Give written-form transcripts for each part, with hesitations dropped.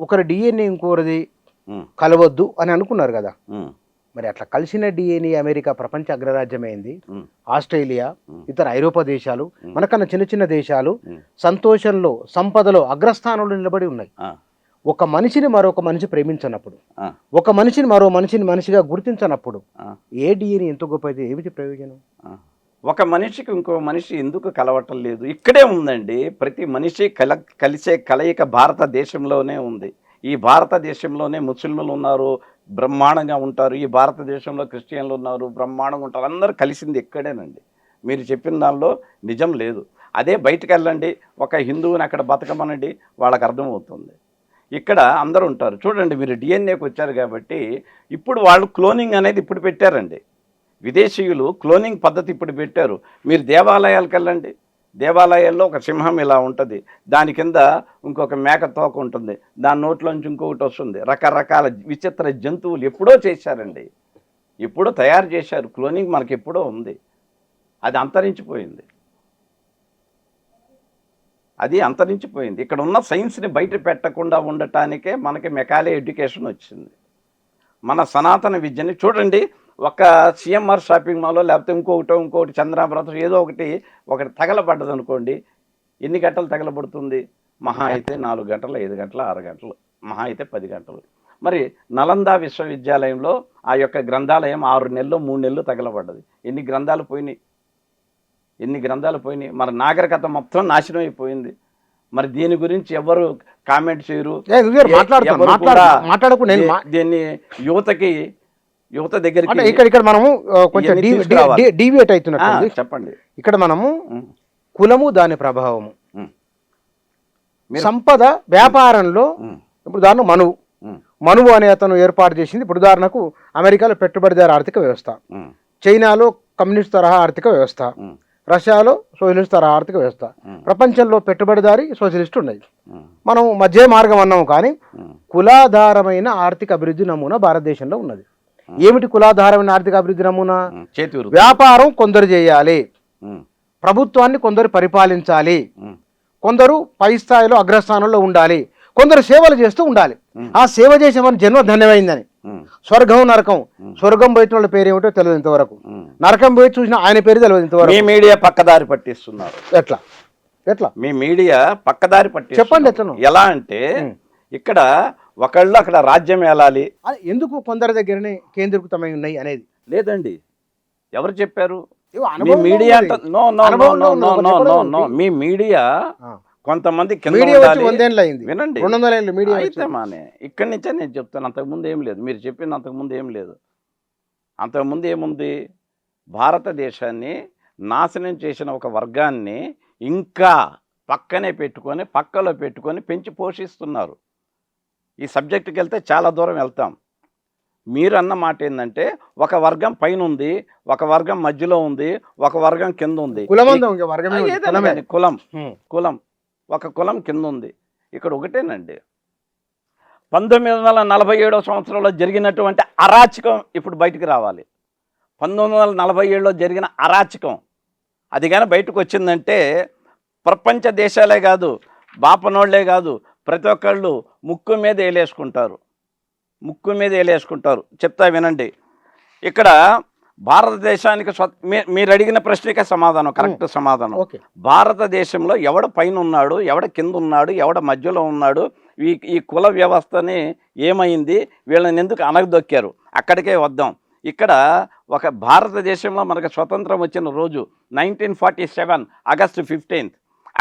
ఒకరి డిఎన్ఏ ఇంకోరిది ఉమ్, కలవద్దు అని అనుకున్నారు కదా. ఉమ్, మరి అట్లా కలిసిన డిఎన్ఏ అమెరికా ప్రపంచ అగ్రరాజ్యమైంది, ఉమ్, ఆస్ట్రేలియా, ఉమ్, ఇతర ఐరోపా దేశాలు, మనకన్నా చిన్న చిన్న దేశాలు ఉమ్, సంతోషంలో సంపదలో అగ్రస్థానంలో నిలబడి ఉన్నాయి. ఆ, ఒక మనిషిని మరొక మనిషి ప్రేమించనప్పుడు, ఆ, ఒక మనిషిని మరో మనిషిని మనిషిగా గుర్తించనప్పుడు ఆ, ఏ డిఎన్ఏ ఎంత గొప్ప అయితే ఏమిటి ప్రయోజనం? ఆ. ఒక మనిషికి ఇంకో మనిషి ఎందుకు కలవటం లేదు? ఇక్కడే ఉందండి. ప్రతి మనిషి కలిసే కలయిక భారతదేశంలోనే ఉంది. ఈ భారతదేశంలోనే ముస్లింలు ఉన్నారు, బ్రహ్మాండంగా ఉంటారు. ఈ భారతదేశంలో క్రిస్టియన్లు ఉన్నారు, బ్రహ్మాండంగా ఉంటారు. అందరూ కలిసింది ఇక్కడేనండి. మీరు చెప్పిన దానిలో నిజం లేదు. అదే బయటకు వెళ్ళండి, ఒక హిందువుని అక్కడ బతకమనండి, వాళ్ళకి అర్థమవుతుంది. ఇక్కడ అందరూ ఉంటారు. చూడండి, మీరు డిఎన్ఏకి వచ్చారు కాబట్టి ఇప్పుడు వాళ్ళు క్లోనింగ్ అనేది ఇప్పుడు పెట్టారండి. విదేశీయులు క్లోనింగ్ పద్ధతి ఇప్పుడు పెట్టారు. మీరు దేవాలయాలకు వెళ్ళండి, దేవాలయాల్లో ఒక సింహం ఇలా ఉంటుంది, దాని కింద ఇంకొక మేక తోక ఉంటుంది, దాని నోట్లోంచి ఇంకొకటి వస్తుంది. రకరకాల విచిత్ర జంతువులు ఎప్పుడో చేశారండి, ఎప్పుడో తయారు చేశారు. క్లోనింగ్ మనకి ఎప్పుడో ఉంది, అది అంతరించిపోయింది. అది అంతరించిపోయింది. ఇక్కడ ఉన్న సైన్స్ని బయట పెట్టకుండా ఉండటానికే మనకి మెకాలే ఎడ్యుకేషన్ వచ్చింది. మన సనాతన విద్యని చూడండి, ఒక సిఎంఆర్ షాపింగ్ మాల్లో లేకపోతే ఇంకొకటి చంద్రాభ్రతం ఏదో ఒకటి తగలబడ్డది అనుకోండి, ఎన్ని గంటలు తగలబడుతుంది? మహా అయితే 4 గంటలు, 5 గంటలు, 6 గంటలు, మహా అయితే 10 గంటలు. మరి నలంద విశ్వవిద్యాలయంలో ఆ యొక్క గ్రంథాలయం 6 నెలలు 3 నెలలు తగలబడ్డది. ఎన్ని గ్రంథాలు పోయినాయి? మరి నాగరికత మొత్తం నాశనం అయిపోయింది. మరి దీని గురించి ఎవరు కామెంట్ చేయరు. దీన్ని యువత దగ్గరికి ఇక్కడ మనము కొంచెం డీవియేట్ అవుతున్నట్టు. చెప్పండి. ఇక్కడ మనము కులము, దాని ప్రభావము, సంపద వ్యాపారంలో ఇప్పుడు దాని మనువు అనే అతను ఏర్పాటు చేసింది. ఇప్పుడు ఉదాహరణకు అమెరికాలో పెట్టుబడిదారు ఆర్థిక వ్యవస్థ, చైనాలో కమ్యూనిస్ట్ తరహా ఆర్థిక వ్యవస్థ, రష్యాలో సోషలిస్ట్ తరహా ఆర్థిక వ్యవస్థ, ప్రపంచంలో పెట్టుబడిదారి సోషలిస్ట్ ఉన్నాయి. మనం మధ్య మార్గం అన్నాము. కానీ కులాధారమైన ఆర్థిక అభివృద్ధి నమూనా భారతదేశంలో ఉన్నది. ఏమిటి కులాధారమైన ఆర్థిక అభివృద్ధి నమూనా? వ్యాపారం కొందరు చేయాలి, ప్రభుత్వాన్ని కొందరు పరిపాలించాలి, కొందరు పై స్థాయిలో అగ్రస్థానంలో ఉండాలి, కొందరు సేవలు చేస్తూ ఉండాలి. ఆ సేవ చేసే మన జన్మ ధన్యమైందని. స్వర్గం నరకం, స్వర్గం పోయిన వాళ్ళ పేరు ఏమిటో తెలియదు ఇంతవరకు, నరకం పోయి చూసిన ఆయన పేరు తెలియదు ఇంతవరకు. మీ మీడియా పక్కదారి పట్టిస్తున్నారు. ఎట్లా మీ మీడియా పక్కదారి పట్టి చెప్పండి. ఎట్లా? ఎలా అంటే ఇక్కడ ఒకళ్ళు అక్కడ రాజ్యం ఏలాలి, ఎందుకు కొందరి దగ్గరనే కేంద్రీకృతమై ఉన్నాయి అనేది లేదండి. ఎవరు చెప్పారు? మీ మీడియా మీ మీడియా కొంతమంది వినండి. మానే ఇక్కడి నుంచే నేను చెప్తాను. అంతకుముందు ఏం లేదు, మీరు చెప్పింది అంతకుముందు ఏం లేదు. అంతకుముందు ఏముంది? భారతదేశాన్ని నాశనం చేసిన ఒక వర్గాన్ని ఇంకా పక్కలో పెట్టుకొని పెంచి పోషిస్తున్నారు. ఈ సబ్జెక్టుకి వెళ్తే చాలా దూరం వెళ్తాం. మీరు అన్న మాట ఏంటంటే ఒక వర్గం పైన ఉంది, ఒక వర్గం మధ్యలో ఉంది, ఒక వర్గం కింద ఉంది. కులం ఒక కులం కింద ఉంది. ఇక్కడ ఒకటేనండి, 1947 సంవత్సరంలో జరిగినటువంటి అరాచకం ఇప్పుడు బయటికి రావాలి. 1947లో జరిగిన అరాచకం అది కానీ బయటకు వచ్చిందంటే ప్రపంచ దేశాలే కాదు, బాపనోళ్లే కాదు, ప్రతి ఒక్కళ్ళు ముక్కు మీద వేలేసుకుంటారు. చెప్తా వినండి. ఇక్కడ భారతదేశానికి మీరు అడిగిన ప్రశ్నకే సమాధానం, కరెక్ట్ సమాధానం. భారతదేశంలో ఎవడ పైన ఉన్నాడు, ఎవడ కింద ఉన్నాడు, ఎవడ మధ్యలో ఉన్నాడు, ఈ కుల వ్యవస్థని ఏమైంది, వీళ్ళని ఎందుకు అనగదొక్కారు, అక్కడికే వద్దాం. ఇక్కడ ఒక భారతదేశంలో మనకు స్వతంత్రం వచ్చిన రోజు 1947 ఆగస్టు 15.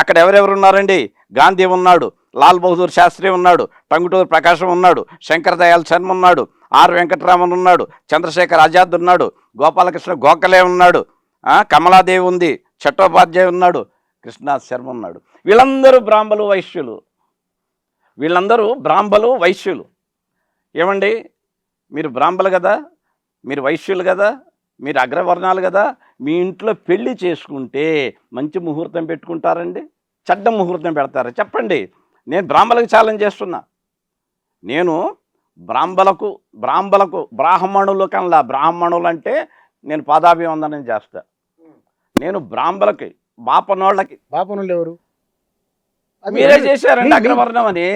అక్కడ ఎవరెవరు ఉన్నారండి? గాంధీ ఉన్నాడు, లాల్ బహదూర్ శాస్త్రి ఉన్నాడు, టంగుటూరి ప్రకాశం ఉన్నాడు, శంకర్ దయాళ్ శర్మ ఉన్నాడు, ఆర్ వెంకటరామన్ ఉన్నాడు, చంద్రశేఖర్ ఆజాద్ ఉన్నాడు, గోపాలకృష్ణ గోఖలే ఉన్నాడు, కమలాదేవి ఉంది, చట్టోపాధ్యాయ ఉన్నాడు, కృష్ణనాథ్ శర్మ ఉన్నాడు. వీళ్ళందరూ బ్రాహ్మలు వైశ్యులు. ఏమండి, మీరు బ్రాహ్మలు కదా, మీరు వైశ్యులు కదా, మీరు అగ్రవర్ణాలు కదా, మీ ఇంట్లో పెళ్లి చేసుకుంటే మంచి ముహూర్తం పెట్టుకుంటారండి, చెడ్డ ముహూర్తం పెడతారా? చెప్పండి. నేను బ్రాహ్మణులకు ఛాలెంజ్ చేస్తున్నా. నేను బ్రాహ్మణులు కన్నా, బ్రాహ్మణులు అంటే నేను పాదాభివందనం చేస్తా. నేను బ్రాహ్మణులకి, బాపనోళ్ళకి. బాపనోళ్ళు ఎవరు? మీరే చేశారండి అగ్రవర్ణం అని.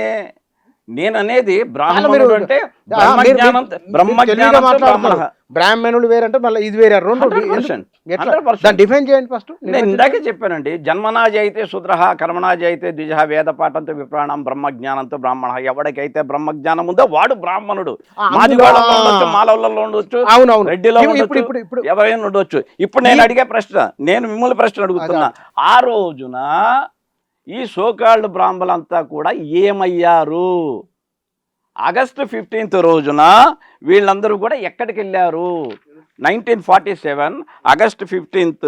నేను అనేది మీరు- బ్రాహ్మణుడు అంటే తెలివిగా బ్రహ్మజ్ఞానంతో మాట్లాడుతున్నారు. బ్రాహ్మణ. బ్రాహ్మణులు వేరంటే మళ్ళీ ఇది వేరే రెండు 100%. ఎట్లా 100%. దాన్ని డిఫైన్ చేయండి ఫస్ట్. నేను ఇందాకే చెప్పానండి, జన్మనా జయితే శూద్రః కర్మణా జయితే ద్విజః వేదపాఠంతో విప్రాణం బ్రహ్మజ్ఞానంతో బ్రాహ్మణ. ఎవరికైతే బ్రహ్మజ్ఞానం ఉందో వాడు బ్రాహ్మణుడు. మాదిగోళ్ళలో ఉండొచ్చు, మాలవులలో ఉండొచ్చు, అవునవును. రెడ్డిలో ఇప్పుడు ఉండొచ్చు, ఇప్పుడు ఇప్పుడు ఎవరైనా ఉండొచ్చు. ఇప్పుడు నేను అడిగే ప్రశ్న, నేను మిమ్మల్ని ప్రశ్న అడుగుతున్నా, ఆ రోజున ఈ సోకాళ్ళు బ్రాహ్మణులంతా కూడా ఏమయ్యారు? ఆగస్టు 15th రోజున వీళ్ళందరూ కూడా ఎక్కడికి వెళ్ళారు? 1947 ఆగస్టు 15th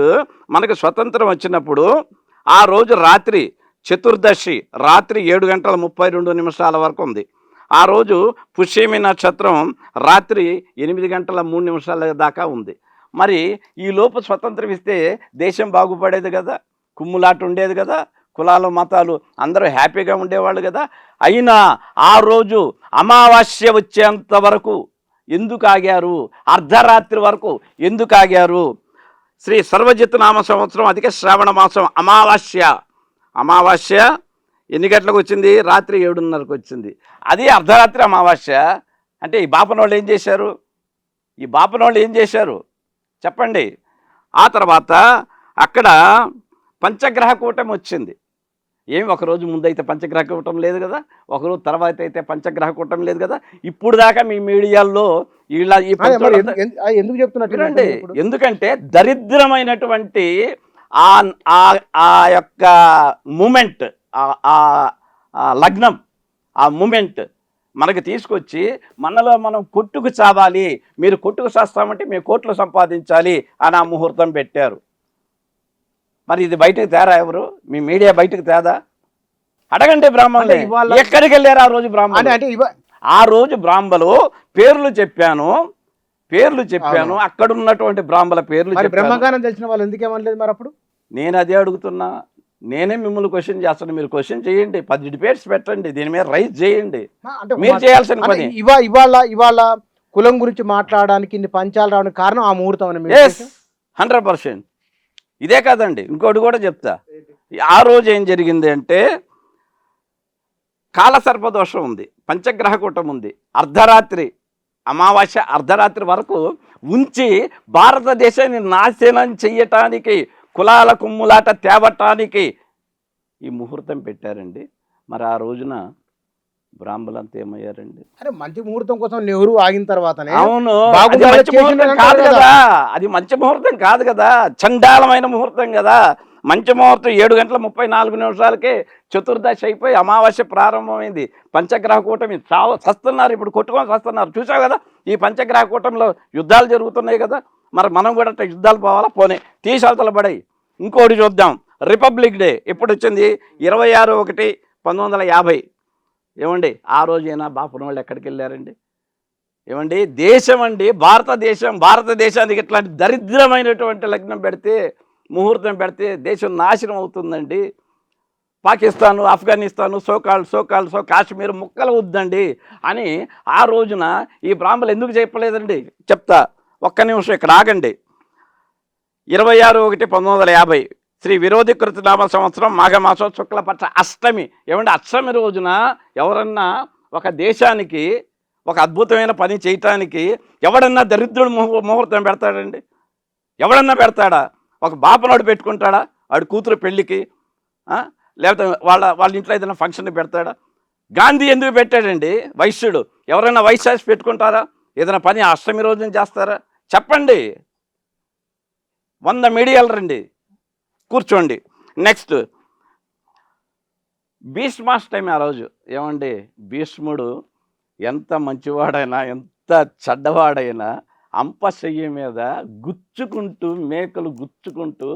మనకు స్వతంత్రం వచ్చినప్పుడు ఆ రోజు రాత్రి చతుర్దశి రాత్రి 7:32 వరకు ఉంది. ఆ రోజు పుష్యమి నక్షత్రం రాత్రి 8:03 దాకా ఉంది. మరి ఈ లోపు స్వతంత్రం ఇస్తే దేశం బాగుపడేది కదా, కుమ్ములాట ఉండేది కదా, కులాలు మతాలు అందరూ హ్యాపీగా ఉండేవాళ్ళు కదా. అయినా ఆ రోజు అమావాస్య వచ్చేంత వరకు ఎందుకు ఆగారు? అర్ధరాత్రి వరకు ఎందుకు ఆగారు? శ్రీ సర్వజిత్ నామ సంవత్సరం అధిక శ్రావణ మాసం అమావాస్య ఎన్ని గంటలకు వచ్చింది? రాత్రి 7:30కు వచ్చింది. అది అర్ధరాత్రి అమావాస్య. అంటే ఈ బాపనోళ్ళు ఏం చేశారు? చెప్పండి. ఆ తర్వాత అక్కడ పంచగ్రహ కూటమి వచ్చింది. ఏమి ఒకరోజు ముందైతే పంచగ్రహ కూటమి లేదు కదా, ఒకరోజు తర్వాత అయితే పంచగ్రహ కూటమి లేదు కదా. ఇప్పుడు దాకా మీ మీడియాల్లో ఇలా ఈ ఎందుకు చెప్తున్నట్టు? ఎందుకంటే దరిద్రమైనటువంటి ఆ యొక్క మూమెంట్, లగ్నం, ఆ మూమెంట్ మనకు తీసుకొచ్చి మనలో మనం కొట్టుకు చావాలి, మీరు కొట్టుకు చేస్తామంటే మేము కోట్లు సంపాదించాలి అని ఆ ముహూర్తం పెట్టారు. మరి ఇది బయటకు తేరా? ఎవరు మీ మీడియా బయటకు తేదా? అడగండి బ్రాహ్మణులు ఎక్కడికి వెళ్ళారు ఆ రోజు బ్రాహ్మణులు? ఆ రోజు బ్రాహ్మలు పేర్లు చెప్పాను, అక్కడ ఉన్నటువంటి బ్రాహ్మల పేర్లు. బ్రహ్మగానం తెలిసిన వాళ్ళు ఎందుకేమనలేదు మరి అప్పుడు? నేను అదే అడుగుతున్నా. నేనే మిమ్మల్ని క్వశ్చన్ చేస్తాను, మీరు క్వశ్చన్ చేయండి, 10 డిబేట్స్ పెట్టండి, దీని మీద రైజ్ చేయండి. మీరు చేయాల్సిన పని. ఇవాళ కులం గురించి మాట్లాడడానికి ఇన్ని పంచాలు రావడానికి కారణం ఆ ముహూర్తం. 100%. ఇదే కాదండి, ఇంకోటి కూడా చెప్తా. ఆ రోజు ఏం జరిగింది అంటే కాలసర్పదోషం ఉంది, పంచగ్రహ కూటం ఉంది, అమావాస్య అర్ధరాత్రి వరకు ఉంచి భారతదేశాన్ని నాశనం చెయ్యటానికి, కులాల కుమ్ములాట తేవటానికి ఈ ముహూర్తం పెట్టారండి. మరి ఆ రోజున బ్రాహ్మణులంతా ఏమయ్యారండి? అరే మంచి ముహూర్తం కోసం నెహ్రూ ఆగిన తర్వాతనే. అవును, అది మంచి ముహూర్తం కాదు కదా, అది మంచి ముహూర్తం కాదు కదా, చండాలమైన ముహూర్తం కదా. మంచి ముహూర్తం 7:34 చతుర్దశి అయిపోయి అమావాస్య ప్రారంభమైంది. పంచగ్రహ కూటమి చస్తున్నారు, ఇప్పుడు కొట్టుకొని చస్తున్నారు. చూసావు కదా, ఈ పంచగ్రహ కూటమిలో యుద్ధాలు జరుగుతున్నాయి కదా. మరి మనం కూడా యుద్ధాలు పోవాలా? పోనీ తీసవతలు పడాయి. ఇంకోటి చూద్దాం, రిపబ్లిక్ డే ఎప్పుడు వచ్చింది? 26/1/1950. ఏమండి ఆ రోజైనా బాపురం వాళ్ళు ఎక్కడికి వెళ్ళారండి? ఏమండి దేశం అండి, భారతదేశానికి ఇట్లాంటి దరిద్రమైనటువంటి లగ్నం పెడితే, ముహూర్తం పెడితే దేశం నాశనం అవుతుందండి. పాకిస్తాను, ఆఫ్ఘనిస్తాను, కాశ్మీర్ ముక్కలు వద్దండి అని ఆ రోజున ఈ బ్రాహ్మణులు ఎందుకు చెప్పలేదండి? చెప్తా, ఒక్క నిమిషం ఇక్కడ ఆగండి. 26/1/1950 శ్రీ విరోధికృత నామ సంవత్సరం మాఘమాసం శుక్లపక్ష అష్టమి. ఏమంటే అష్టమి రోజున ఎవరన్నా ఒక దేశానికి ఒక అద్భుతమైన పని చేయటానికి ఎవడన్నా దరిద్రుడు ముహూర్తం పెడతాడండి? ఎవడన్నా పెడతాడా? ఒక బాపనాడు పెట్టుకుంటాడా? వాడి కూతురు పెళ్ళికి, లేకపోతే వాళ్ళ ఇంట్లో ఏదైనా ఫంక్షన్ పెడతాడా? గాంధీ ఎందుకు పెట్టాడండి? వైశ్యుడు. ఎవరైనా వైశ్యాసి పెట్టుకుంటారా? ఏదైనా పని అష్టమి రోజున చేస్తారా? చెప్పండి. 100 మీడియాలు రండి, కూర్చోండి. నెక్స్ట్ భీష్మాష్టమి. ఆ రోజు ఏమండి భీష్ముడు ఎంత మంచివాడైనా ఎంత చెడ్డవాడైనా అంపశయ్య మీద గుచ్చుకుంటూ, మేకలు గుచ్చుకుంటూ,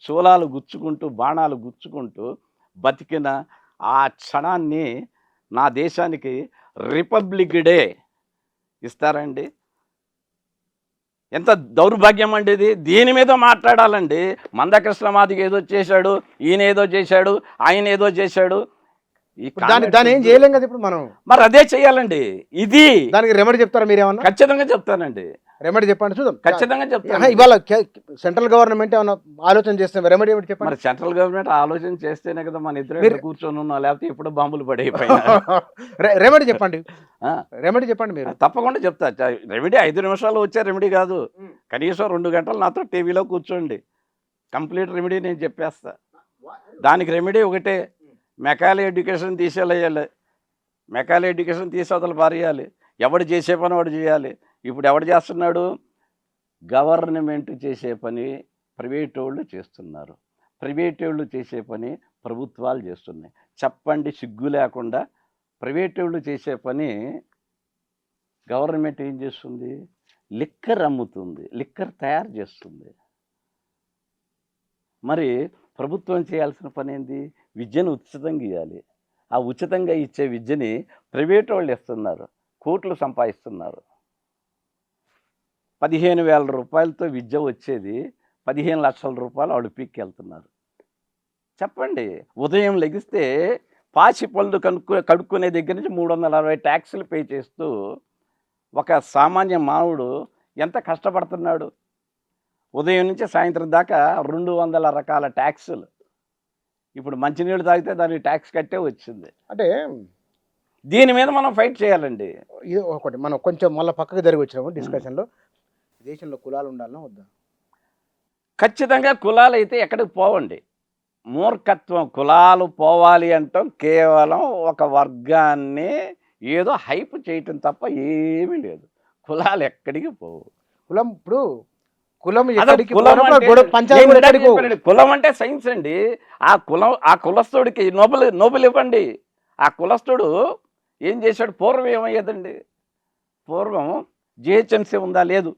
శూలాలు గుచ్చుకుంటూ, బాణాలు గుచ్చుకుంటూ బతికిన ఆ క్షణాన్ని నా దేశానికి రిపబ్లిక్ డే ఇస్తారండి? ఎంత దౌర్భాగ్యం అండి ఇది. దీని మీద మాట్లాడాలండి. మందకృష్ణ మాదిగ ఏదో చేశాడు, ఈయన ఏదో చేశాడు, ఆయన ఏదో చేశాడు. దాన్ని ఏం చేయలేం కదా ఇప్పుడు మనం. మరి అదే చెయ్యాలండి. ఇది దానికి రెమెడీ చెప్తారా మీరేమన్నా? ఖచ్చితంగా చెప్తానండి. రెమెడీ చెప్పండి చూద్దాం. ఖచ్చితంగా చెప్తాను. ఇవాళ సెంట్రల్ గవర్నమెంట్ ఏమైనా ఆలోచన చేస్తాం, రెమెడీ ఏమిటి చెప్పండి. మరి సెంట్రల్ గవర్నమెంట్ ఆలోచన చేస్తేనే కదా మన ఇద్దరు కూర్చొని ఉన్నాం, లేకపోతే ఇప్పుడు బాంబులు పడైపోయినా. రెమెడీ చెప్పండి, రెమెడీ చెప్పండి మీరు. తప్పకుండా చెప్తా. రెమెడీ 5 నిమిషాలు వచ్చే రెమెడీ కాదు, కనీసం 2 గంటలు నాతో టీవీలో కూర్చోండి, కంప్లీట్ రెమెడీ నేను చెప్పేస్తా. దానికి రెమెడీ ఒకటే, మెకాలే ఎడ్యుకేషన్ తీసేయాలి, మెకాలే ఎడ్యుకేషన్ తీసేవతలు పారేయాలి. ఎవడు చేసే పని వాడు చేయాలి. ఇప్పుడు ఎవడు చేస్తున్నాడు? గవర్నమెంట్ చేసే పని ప్రైవేట్ వాళ్ళు చేస్తున్నారు, ప్రైవేట్ వాళ్ళు చేసే పని ప్రభుత్వాలు చేస్తున్నాయి. చెప్పండి, సిగ్గు లేకుండా ప్రైవేట్ వాళ్ళు చేసే పని గవర్నమెంట్ ఏం చేస్తుంది? లిక్కర్ అమ్ముతుంది, లిక్కర్ తయారు చేస్తుంది. మరి ప్రభుత్వం చేయాల్సిన పని ఏంది? విద్యను ఉచితంగా ఇవ్వాలి. ఆ ఉచితంగా ఇచ్చే విద్యని ప్రైవేట్ వాళ్ళు ఇస్తున్నారు, కోట్లు సంపాదిస్తున్నారు. 15,000 రూపాయలతో విద్య వచ్చేది 15 లక్షల రూపాయలు వాళ్ళు పీక్కెళ్తున్నారు. చెప్పండి, ఉదయం లెగిస్తే పాచి పళ్ళు కడుక్కునే దగ్గర నుంచి 360 ట్యాక్సులు పే చేస్తూ ఒక సామాన్య మానవుడు ఎంత కష్టపడుతున్నాడు? ఉదయం నుంచి సాయంత్రం దాకా 200 రకాల ట్యాక్సులు. ఇప్పుడు మంచినీళ్ళు తాగితే దానికి ట్యాక్స్ కట్టే వచ్చింది. అంటే దీని మీద మనం ఫైట్ చేయాలండి. ఇది ఒకటి మనం కొంచెం మళ్ళీ పక్కకు జరిగి వచ్చినాము డిస్కషన్లో. దేశంలో కులాలు ఉండాలన్నా వద్దా? ఖచ్చితంగా కులాలు అయితే ఎక్కడికి పోవండి. మూర్ఖత్వం. కులాలు పోవాలి అంటాం కేవలం ఒక వర్గాన్ని ఏదో హైప్ చేయటం తప్ప ఏమీ లేదు. కులాలు ఎక్కడికి పోవు. కులం ఇప్పుడు కులం కులం అంటే సైన్స్ అండి. ఆ కులస్తుడికి నోబెల్ ఇవ్వండి. ఆ కులస్తుడు ఏం చేశాడు? పూర్వం ఏమయ్యేదండి? పూర్వం జిహెచ్ఎంసీ ఉందా? లేదు.